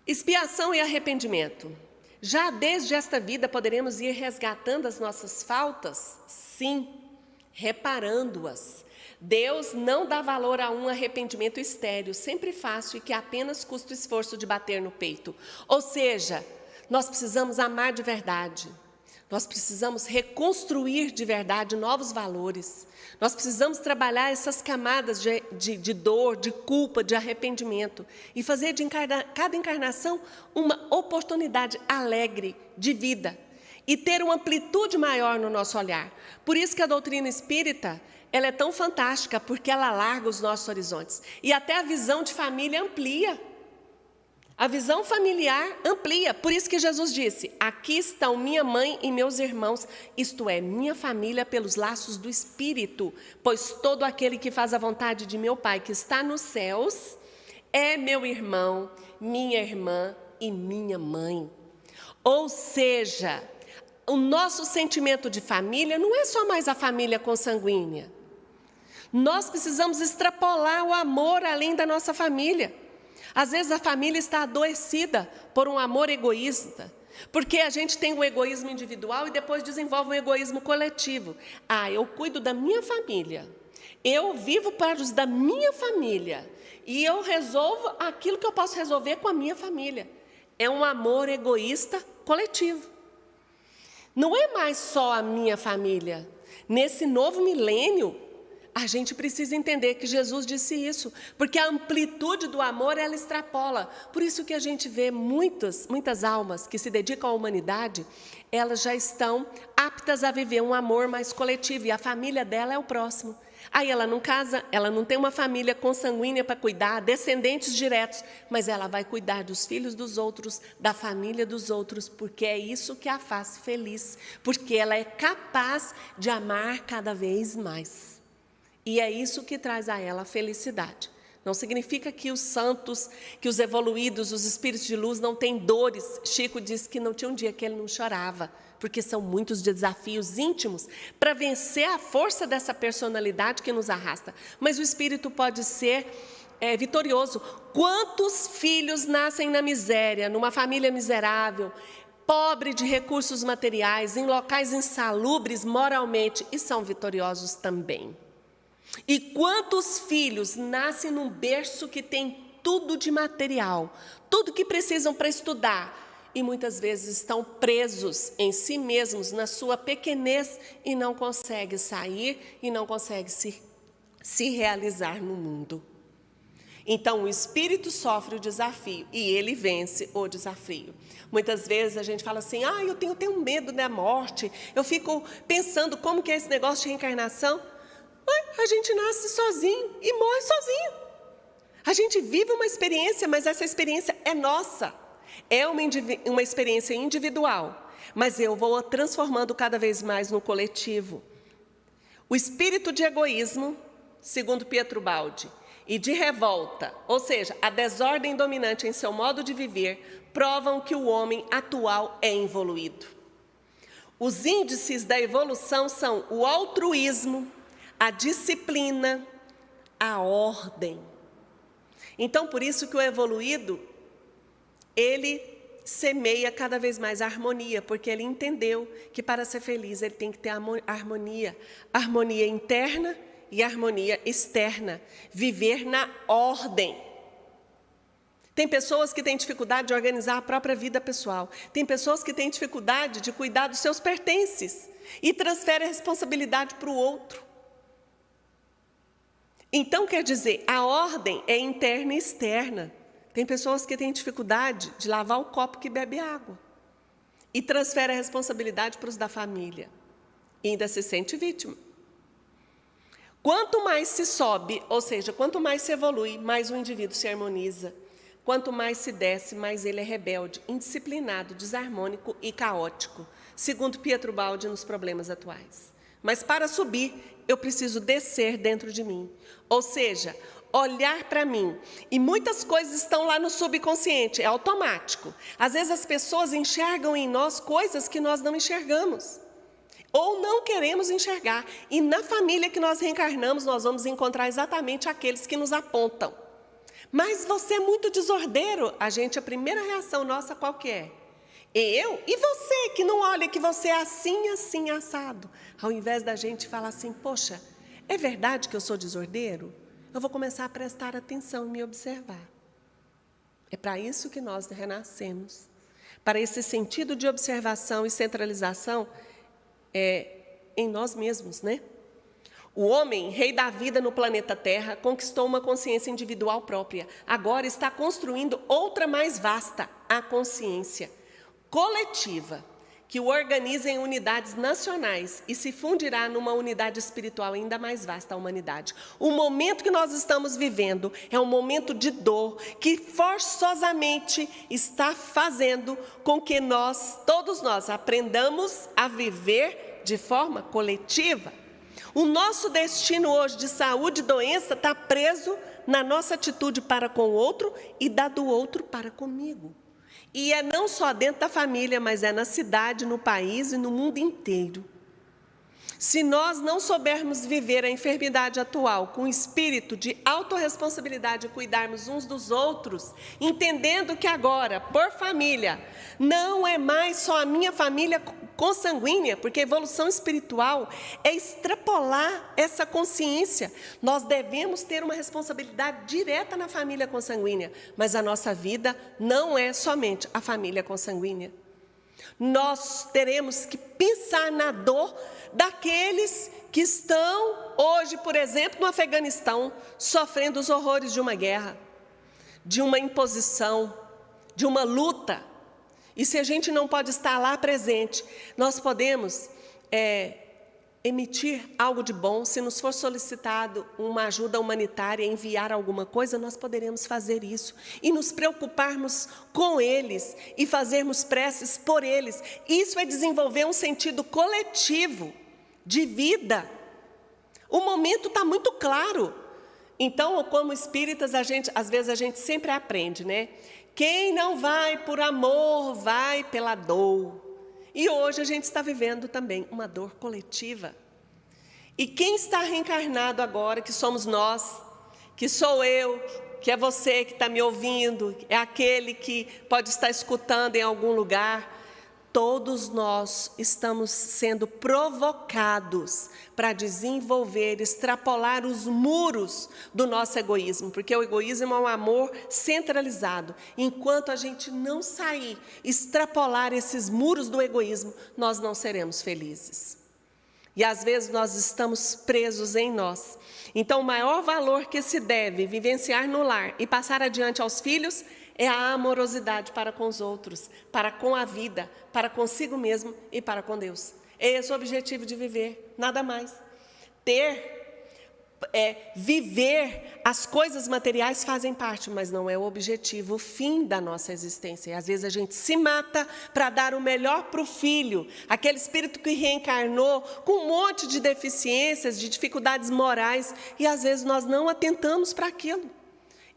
Speaker 1: Expiação e arrependimento. Já desde esta vida poderemos ir resgatando as nossas faltas? Sim, reparando-as. Deus não dá valor a um arrependimento estéril, sempre fácil e que apenas custa o esforço de bater no peito. Ou seja, nós precisamos amar de verdade. Nós precisamos reconstruir de verdade novos valores. Nós precisamos trabalhar essas camadas de dor, de culpa, de arrependimento e fazer de cada encarnação uma oportunidade alegre de vida e ter uma amplitude maior no nosso olhar. Por isso que a doutrina espírita, ela é tão fantástica, porque ela alarga os nossos horizontes. E até a visão de família amplia. A visão familiar amplia. Por isso que Jesus disse, aqui estão minha mãe e meus irmãos, isto é, minha família pelos laços do Espírito. Pois todo aquele que faz a vontade de meu Pai, que está nos céus, é meu irmão, minha irmã e minha mãe. Ou seja, o nosso sentimento de família não é só mais a família consanguínea. Nós precisamos extrapolar o amor além da nossa família. Às vezes a família está adoecida por um amor egoísta, porque a gente tem o egoísmo individual e depois desenvolve o egoísmo coletivo. Eu cuido da minha família, eu vivo para os da minha família e eu resolvo aquilo que eu posso resolver com a minha família. É um amor egoísta coletivo. Não é mais só a minha família. Nesse novo milênio, a gente precisa entender que Jesus disse isso, porque a amplitude do amor, ela extrapola. Por isso que a gente vê muitas almas que se dedicam à humanidade, elas já estão aptas a viver um amor mais coletivo, e a família dela é o próximo. Aí ela não casa, ela não tem uma família consanguínea para cuidar, descendentes diretos, mas ela vai cuidar dos filhos dos outros, da família dos outros, porque é isso que a faz feliz, porque ela é capaz de amar cada vez mais. E é isso que traz a ela a felicidade. Não significa que os santos, que os evoluídos, os espíritos de luz não têm dores. Chico disse que não tinha um dia que ele não chorava, porque são muitos desafios íntimos para vencer a força dessa personalidade que nos arrasta. Mas o espírito pode ser vitorioso. Quantos filhos nascem na miséria, numa família miserável, pobre de recursos materiais, em locais insalubres moralmente, e são vitoriosos também. E quantos filhos nascem num berço que tem tudo de material, tudo que precisam para estudar, e muitas vezes estão presos em si mesmos, na sua pequenez, e não conseguem sair e não conseguem se realizar no mundo. Então, o espírito sofre o desafio e ele vence o desafio. Muitas vezes a gente fala assim, eu tenho medo da morte, eu fico pensando como que é esse negócio de reencarnação. A gente nasce sozinho e morre sozinho. A gente vive uma experiência, mas essa experiência é nossa. É uma experiência individual, mas eu vou a transformando cada vez mais no coletivo. O espírito de egoísmo, segundo Pietro Baldi, e de revolta, ou seja, a desordem dominante em seu modo de viver, provam que o homem atual é evoluído. Os índices da evolução são o altruísmo, a disciplina, a ordem. Então, por isso que o evoluído, ele semeia cada vez mais a harmonia, porque ele entendeu que para ser feliz ele tem que ter harmonia. Harmonia interna e harmonia externa. Viver na ordem. Tem pessoas que têm dificuldade de organizar a própria vida pessoal. Tem pessoas que têm dificuldade de cuidar dos seus pertences e transfere a responsabilidade para o outro. Então, quer dizer, a ordem é interna e externa. Tem pessoas que têm dificuldade de lavar o copo que bebe água e transfere a responsabilidade para os da família e ainda se sente vítima. Quanto mais se sobe, ou seja, quanto mais se evolui, mais o indivíduo se harmoniza, Quanto mais se desce, mais ele é rebelde, indisciplinado, desarmônico e caótico, segundo Pietro Baldi nos problemas atuais. Mas para subir, eu preciso descer dentro de mim. Ou seja, olhar para mim. E muitas coisas estão lá no subconsciente, é automático. Às vezes as pessoas enxergam em nós coisas que nós não enxergamos. Ou não queremos enxergar. E na família que nós reencarnamos, nós vamos encontrar exatamente aqueles que nos apontam. Mas você é muito desordeiro. A primeira reação nossa qual que é? Eu? E você que não olha que você é assim, assim, assado? Ao invés da gente falar assim, poxa, é verdade que eu sou desordeiro? Eu vou começar a prestar atenção e me observar. É para isso que nós renascemos. Para esse sentido de observação e centralização em nós mesmos, né? O homem, rei da vida no planeta Terra, conquistou uma consciência individual própria. Agora está construindo outra mais vasta, a consciência coletiva, que o organiza em unidades nacionais e se fundirá numa unidade espiritual ainda mais vasta, a humanidade. O momento que nós estamos vivendo é um momento de dor que forçosamente está fazendo com que todos nós, aprendamos a viver de forma coletiva. O nosso destino hoje de saúde e doença está preso na nossa atitude para com o outro e da do outro para comigo. E é não só dentro da família, mas é na cidade, no país e no mundo inteiro. Se nós não soubermos viver a enfermidade atual com espírito de autorresponsabilidade e cuidarmos uns dos outros, entendendo que agora, por família, não é mais só a minha família consanguínea, porque a evolução espiritual é extrapolar essa consciência. Nós devemos ter uma responsabilidade direta na família consanguínea, mas a nossa vida não é somente a família consanguínea. Nós teremos que pensar na dor daqueles que estão hoje, por exemplo, no Afeganistão, sofrendo os horrores de uma guerra, de uma imposição, de uma luta. E se a gente não pode estar lá presente, nós podemos emitir algo de bom. Se nos for solicitado uma ajuda humanitária, enviar alguma coisa, nós poderemos fazer isso. E nos preocuparmos com eles e fazermos preces por eles. Isso é desenvolver um sentido coletivo de vida. O momento está muito claro. Então, como espíritas, às vezes a gente sempre aprende, né? Quem não vai por amor, vai pela dor. E hoje a gente está vivendo também uma dor coletiva. E quem está reencarnado agora, que somos nós, que sou eu, que é você que está me ouvindo, é aquele que pode estar escutando em algum lugar, todos nós estamos sendo provocados para desenvolver, extrapolar os muros do nosso egoísmo, porque o egoísmo é um amor centralizado. Enquanto a gente não sair, extrapolar esses muros do egoísmo, nós não seremos felizes. E às vezes nós estamos presos em nós. Então o maior valor que se deve vivenciar no lar e passar adiante aos filhos é a amorosidade para com os outros, para com a vida, para consigo mesmo e para com Deus. É esse o objetivo de viver, nada mais. Viver, as coisas materiais fazem parte, mas não é o objetivo, o fim da nossa existência. E às vezes a gente se mata para dar o melhor para o filho, aquele espírito que reencarnou com um monte de deficiências, de dificuldades morais, e às vezes nós não atentamos para aquilo.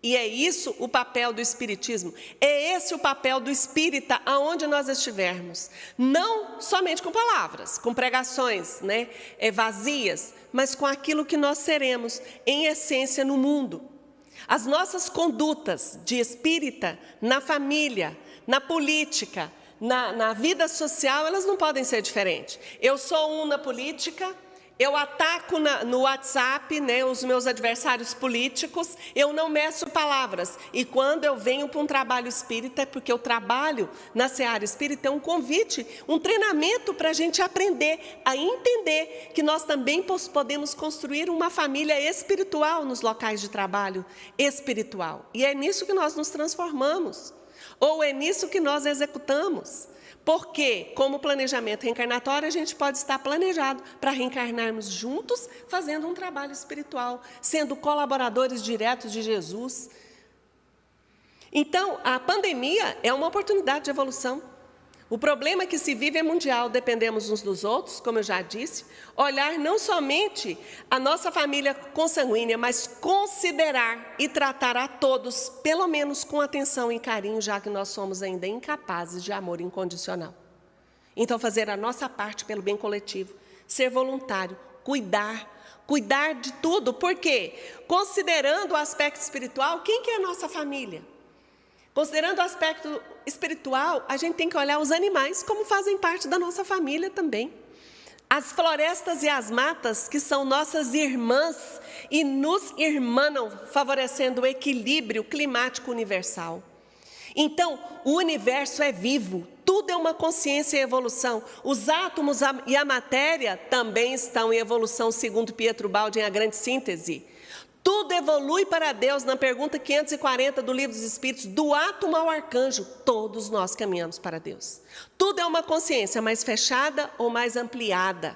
Speaker 1: E é isso o papel do espiritismo, é esse o papel do espírita aonde nós estivermos. Não somente com palavras, com pregações, né, vazias, mas com aquilo que nós seremos em essência no mundo. As nossas condutas de espírita na família, na política, na vida social, elas não podem ser diferentes. Eu sou na política, eu ataco no WhatsApp, né, os meus adversários políticos, eu não meço palavras. E quando eu venho para um trabalho espírita, é porque o trabalho na seara espírita é um convite, um treinamento para a gente aprender a entender que nós também podemos construir uma família espiritual nos locais de trabalho espiritual. E é nisso que nós nos transformamos, ou é nisso que nós executamos. Porque, como planejamento reencarnatório, a gente pode estar planejado para reencarnarmos juntos, fazendo um trabalho espiritual, sendo colaboradores diretos de Jesus. Então, a pandemia é uma oportunidade de evolução. O problema que se vive é mundial, dependemos uns dos outros, como eu já disse. Olhar não somente a nossa família consanguínea, mas considerar e tratar a todos, pelo menos com atenção e carinho, já que nós somos ainda incapazes de amor incondicional. Então, fazer a nossa parte pelo bem coletivo, ser voluntário, cuidar de tudo. Por quê? Considerando o aspecto espiritual, quem que é a nossa família? Considerando o aspecto espiritual, a gente tem que olhar os animais como fazem parte da nossa família também. As florestas e as matas, que são nossas irmãs e nos irmanam, favorecendo o equilíbrio climático universal. Então, o universo é vivo, tudo é uma consciência em evolução. Os átomos e a matéria também estão em evolução, segundo Pietro Baldi, em A Grande Síntese. Tudo evolui para Deus, na pergunta 540 do Livro dos Espíritos, do átomo ao arcanjo, todos nós caminhamos para Deus. Tudo é uma consciência mais fechada ou mais ampliada.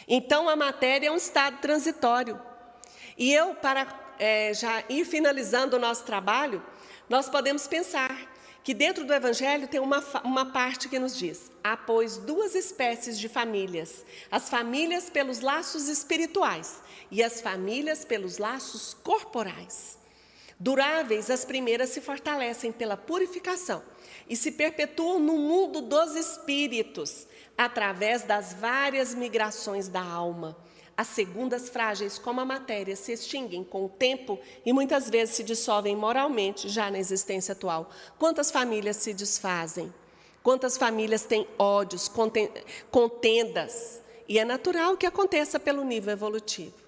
Speaker 1: Então, a matéria é um estado transitório. E eu, para já ir finalizando o nosso trabalho, nós podemos pensar que dentro do Evangelho tem uma parte que nos diz: há, pois, duas espécies de famílias, as famílias pelos laços espirituais e as famílias pelos laços corporais. Duráveis, as primeiras se fortalecem pela purificação e se perpetuam no mundo dos espíritos, através das várias migrações da alma. As segundas, frágeis como a matéria, se extinguem com o tempo e muitas vezes se dissolvem moralmente já na existência atual. Quantas famílias se desfazem? Quantas famílias têm ódios, contendas? E é natural que aconteça pelo nível evolutivo.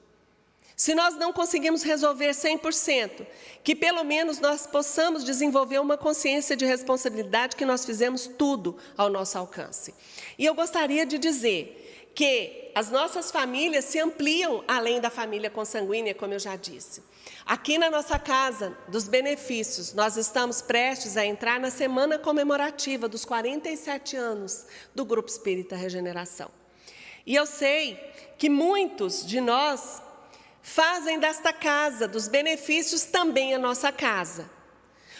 Speaker 1: Se nós não conseguimos resolver 100%, que pelo menos nós possamos desenvolver uma consciência de responsabilidade que nós fizemos tudo ao nosso alcance. E eu gostaria de dizer que as nossas famílias se ampliam além da família consanguínea, como eu já disse. Aqui na nossa Casa dos Benefícios, nós estamos prestes a entrar na semana comemorativa dos 47 anos do Grupo Espírita Regeneração. E eu sei que muitos de nós fazem desta Casa dos Benefícios também a nossa casa.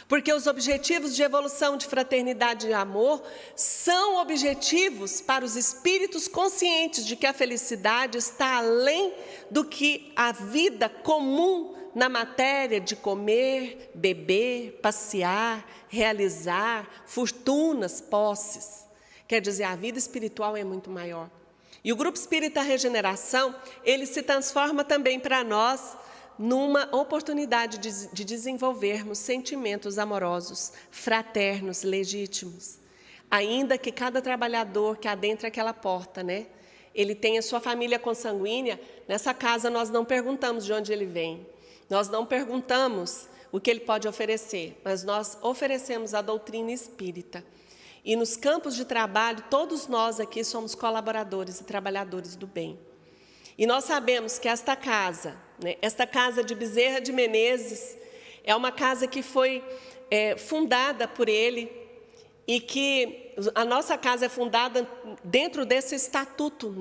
Speaker 1: Porque os objetivos de evolução, de fraternidade e amor são objetivos para os espíritos conscientes de que a felicidade está além do que a vida comum na matéria de comer, beber, passear, realizar, fortunas, posses. Quer dizer, a vida espiritual é muito maior. E o Grupo Espírita Regeneração, ele se transforma também para nós numa oportunidade de desenvolvermos sentimentos amorosos, fraternos, legítimos. Ainda que cada trabalhador que adentra aquela porta, ele tenha sua família consanguínea, nessa casa nós não perguntamos de onde ele vem, nós não perguntamos o que ele pode oferecer, mas nós oferecemos a doutrina espírita. E nos campos de trabalho, todos nós aqui somos colaboradores e trabalhadores do bem. E nós sabemos que esta casa de Bezerra de Menezes, é uma casa que foi fundada por ele e que a nossa casa é fundada dentro desse estatuto,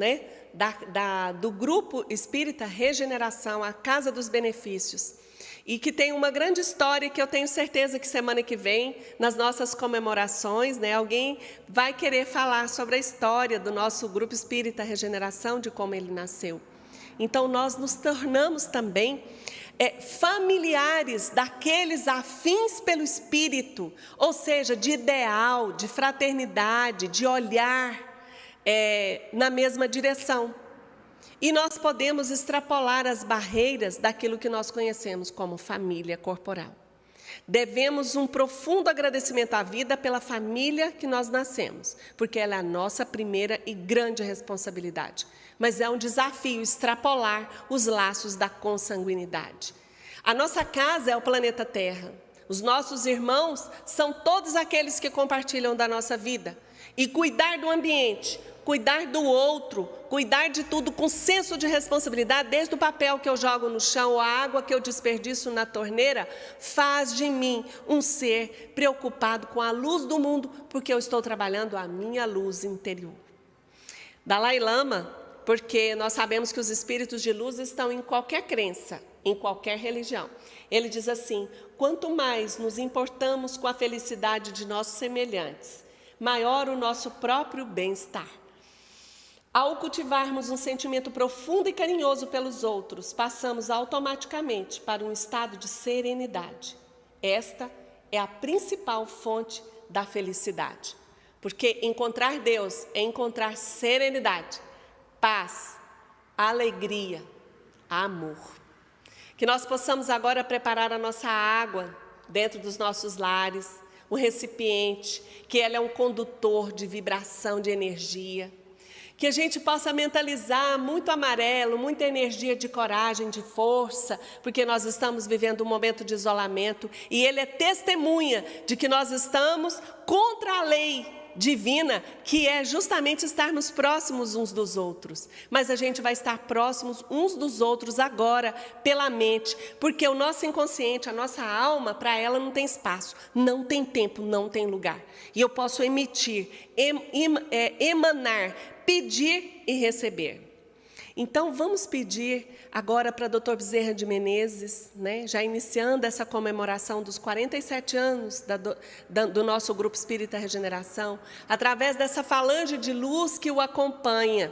Speaker 1: do Grupo Espírita Regeneração, a Casa dos Benefícios. E que tem uma grande história que eu tenho certeza que semana que vem, nas nossas comemorações, alguém vai querer falar sobre a história do nosso Grupo Espírita Regeneração, de como ele nasceu. Então, nós nos tornamos também familiares daqueles afins pelo Espírito, ou seja, de ideal, de fraternidade, de olhar na mesma direção. E nós podemos extrapolar as barreiras daquilo que nós conhecemos como família corporal. Devemos um profundo agradecimento à vida pela família que nós nascemos, porque ela é a nossa primeira e grande responsabilidade. Mas é um desafio extrapolar os laços da consanguinidade. A nossa casa é o planeta Terra. Os nossos irmãos são todos aqueles que compartilham da nossa vida. E cuidar do ambiente, cuidar do outro, cuidar de tudo com senso de responsabilidade, desde o papel que eu jogo no chão ou a água que eu desperdiço na torneira, faz de mim um ser preocupado com a luz do mundo, porque eu estou trabalhando a minha luz interior. Dalai Lama, porque nós sabemos que os espíritos de luz estão em qualquer crença, em qualquer religião. Ele diz assim: quanto mais nos importamos com a felicidade de nossos semelhantes, maior o nosso próprio bem-estar. Ao cultivarmos um sentimento profundo e carinhoso pelos outros, passamos automaticamente para um estado de serenidade. Esta é a principal fonte da felicidade, porque encontrar Deus é encontrar serenidade, paz, alegria, amor. Que nós possamos agora preparar a nossa água dentro dos nossos lares, o recipiente, que ela é um condutor de vibração, de energia. Que a gente possa mentalizar muito amarelo, muita energia de coragem, de força, porque nós estamos vivendo um momento de isolamento e ele é testemunha de que nós estamos contra a lei divina, que é justamente estarmos próximos uns dos outros. Mas a gente vai estar próximos uns dos outros agora pela mente, porque o nosso inconsciente, a nossa alma, para ela não tem espaço, não tem tempo, não tem lugar. E eu posso emitir, emanar, pedir e receber. Então vamos pedir agora para Dr. Bezerra de Menezes, né, já iniciando essa comemoração dos 47 anos do nosso Grupo Espírita Regeneração, através dessa falange de luz que o acompanha.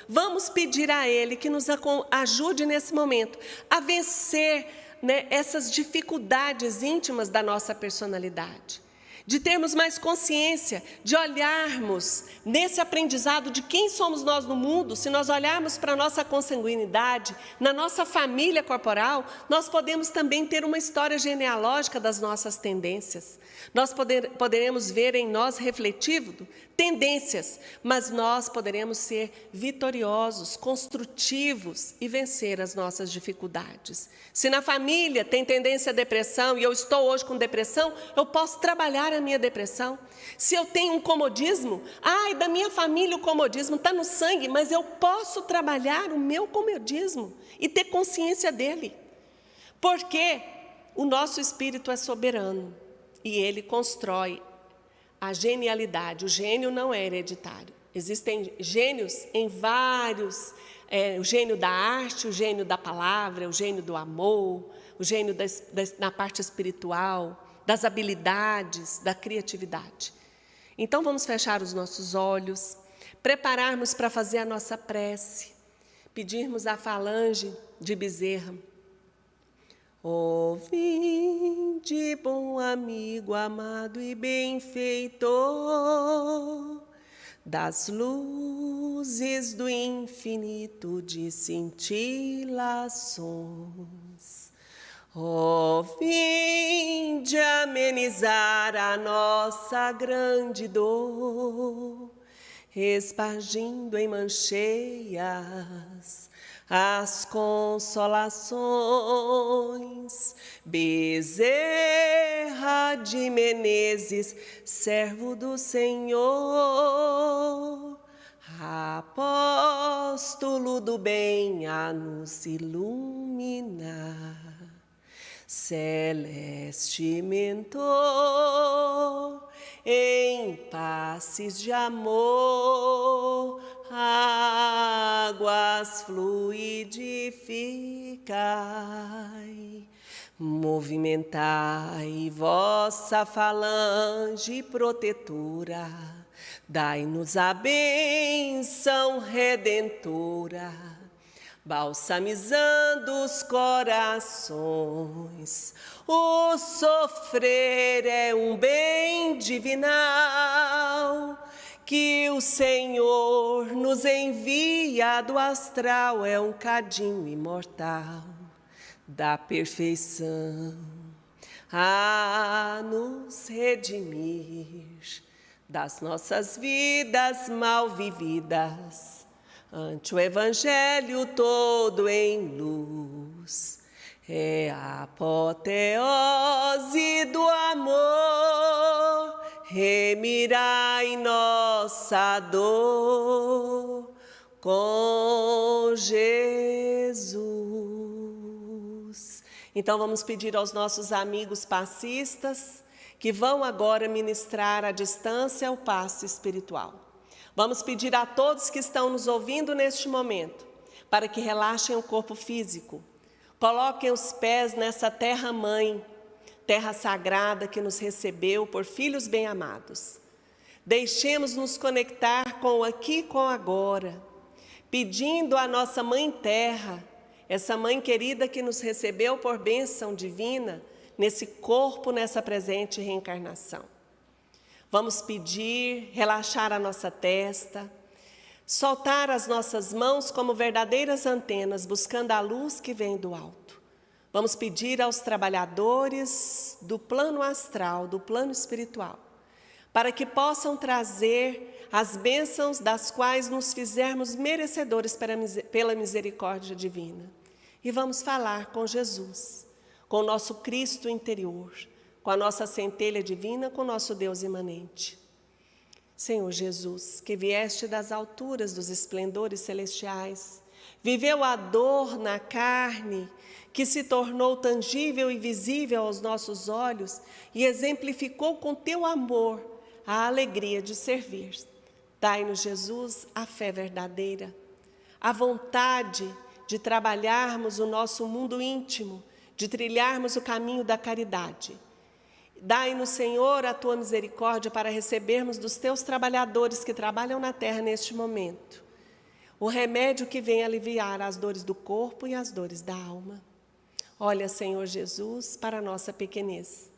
Speaker 1: Vamos pedir a Ele que nos ajude nesse momento a vencer, né, essas dificuldades íntimas da nossa personalidade. De termos mais consciência, de olharmos nesse aprendizado de quem somos nós no mundo. Se nós olharmos para a nossa consanguinidade, na nossa família corporal, nós podemos também ter uma história genealógica das nossas tendências. Nós poderemos ver em nós refletido tendências, mas nós poderemos ser vitoriosos, construtivos e vencer as nossas dificuldades. Se na família tem tendência à depressão e eu estou hoje com depressão, eu posso trabalhar a minha depressão. Se eu tenho um comodismo, da minha família o comodismo está no sangue, mas eu posso trabalhar o meu comodismo e ter consciência dele. Porque o nosso espírito é soberano e ele constrói a genialidade. O gênio não é hereditário. Existem gênios em vários, o gênio da arte, o gênio da palavra, o gênio do amor, o gênio da parte espiritual, das habilidades, da criatividade. Então vamos fechar os nossos olhos, prepararmos para fazer a nossa prece, pedirmos à falange de Bezerra: ó, vinde, bom amigo, amado e benfeitor, das luzes do infinito de cintilações. Ó, vinde amenizar a nossa grande dor, espargindo em mancheias as consolações. Bezerra de Menezes, servo do Senhor, apóstolo do bem, a nos iluminar. Celeste mentor, em passes de amor, águas fluidificai, movimentai vossa falange protetora, dai-nos a bênção redentora, balsamizando os corações. O sofrer é um bem divinal, que o Senhor nos envia do astral, é um cadinho imortal da perfeição a nos redimir das nossas vidas mal vividas, ante o Evangelho todo em luz. É a apoteose do amor, remirai nossa dor com Jesus. Então vamos pedir aos nossos amigos passistas que vão agora ministrar à distância o passe espiritual. Vamos pedir a todos que estão nos ouvindo neste momento para que relaxem o corpo físico, Coloquem os pés nessa terra-mãe, terra sagrada que nos recebeu por filhos bem-amados. Deixemos nos conectar com o aqui e com o agora, pedindo à nossa Mãe Terra, essa Mãe querida que nos recebeu por bênção divina, nesse corpo, nessa presente reencarnação. Vamos pedir, relaxar a nossa testa, soltar as nossas mãos como verdadeiras antenas, buscando a luz que vem do alto. Vamos pedir aos trabalhadores do plano astral, do plano espiritual, para que possam trazer as bênçãos das quais nos fizermos merecedores pela misericórdia divina. E vamos falar com Jesus, com o nosso Cristo interior, com a nossa centelha divina, com o nosso Deus imanente. Senhor Jesus, que vieste das alturas dos esplendores celestiais, viveu a dor na carne, que se tornou tangível e visível aos nossos olhos e exemplificou com teu amor a alegria de servir. Dai-nos, Jesus, a fé verdadeira, a vontade de trabalharmos o nosso mundo íntimo, de trilharmos o caminho da caridade. Dai-nos, Senhor, a tua misericórdia para recebermos dos teus trabalhadores que trabalham na terra neste momento o remédio que vem aliviar as dores do corpo e as dores da alma. Olha, Senhor Jesus, para a nossa pequenez,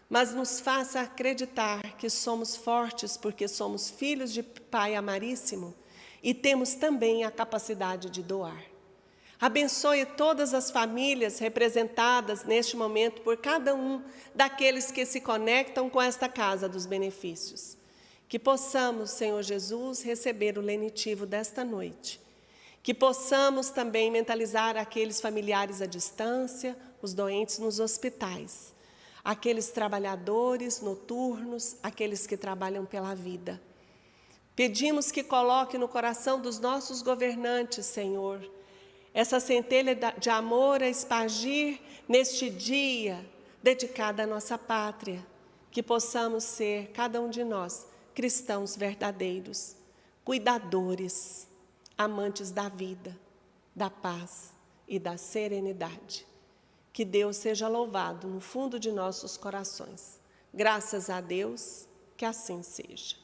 Speaker 1: mas nos faça acreditar que somos fortes porque somos filhos de Pai Amaríssimo e temos também a capacidade de doar. Abençoe todas as famílias representadas neste momento por cada um daqueles que se conectam com esta casa dos benefícios. Que possamos, Senhor Jesus, receber o lenitivo desta noite. Que possamos também mentalizar aqueles familiares à distância, os doentes nos hospitais, aqueles trabalhadores noturnos, aqueles que trabalham pela vida. Pedimos que coloque no coração dos nossos governantes, Senhor, essa centelha de amor a espargir neste dia dedicado à nossa pátria, que possamos ser, cada um de nós, cristãos verdadeiros, cuidadores, amantes da vida, da paz e da serenidade. Que Deus seja louvado no fundo de nossos corações. Graças a Deus, que assim seja.